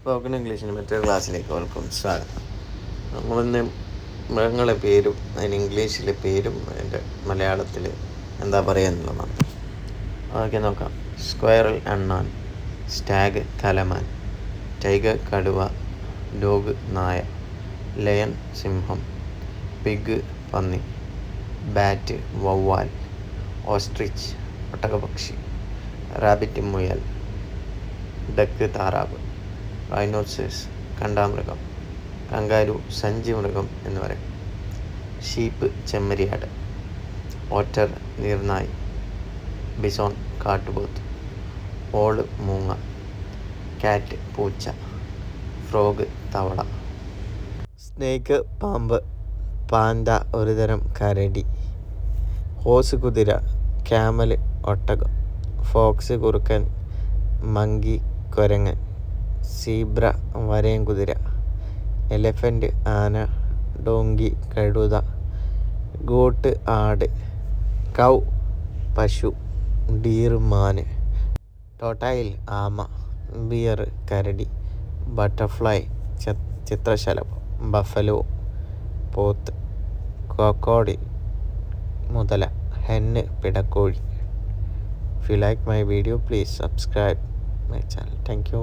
Spoken ഇംഗ്ലീഷിന് മറ്റൊരു ക്ലാസ്സിലേക്ക് സ്വാഗതം. നമ്മളിന്ന് മൃഗങ്ങളെ പേരും അതിന് ഇംഗ്ലീഷിലെ പേരും അതിൻ്റെ മലയാളത്തിൽ എന്താ പറയുക എന്നുള്ളതാണ്. അതൊക്കെ നോക്കാം. സ്ക്വയറൽ അണ്ണാൻ, സ്റ്റാഗ് കലമാൻ, ടൈഗർ കടുവ, ഡോഗ് നായ, ലയൺ സിംഹം, പിഗ് പന്നി, ബാറ്റ് വവ്വാൽ, ഓസ്ട്രിച്ച് ഒട്ടകപക്ഷി, റാബിറ്റ് മുയൽ, ഡക്ക് താറാവ്, റൈനോസേഴ്സ് കണ്ടാമൃഗം, കങ്കാരു സഞ്ചി മൃഗം എന്ന് പറയും, ഷീപ്പ് ചെമ്മരിയാട്, ഓറ്റർ നീർനായ്, ബിസോൺ കാട്ടുപോത്ത്, ഓള് മൂങ്ങ, കാറ്റ് പൂച്ച, ഫ്രോഗ് തവള, സ്നേക്ക് പാമ്പ്, പാൻഡ ഒരുതരം കരടി, ഹോസ് കുതിര, ക്യാമൽ ഒട്ടകം, ഫോക്സ് കുറുക്കൻ, മങ്കി കുരങ്ങൻ, സീബ്ര വരയൻകുതിര, എലഫൻ്റ് ആന, ഡോങ്കി കഴുത, ഗോട്ട് ആട്, കൗ പശു, ഡീർ മാന്, ടോട്ടായിൽ ആമ, ബിയർ കരടി, ബട്ടർഫ്ലൈ ചിത്രശലഭം, ബഫലോ പോത്ത്, ക്രോക്കോഡിൽ മുതല, ഹെന്ന് പിടക്കോഴി. If you like my video, please subscribe my channel. Thank you.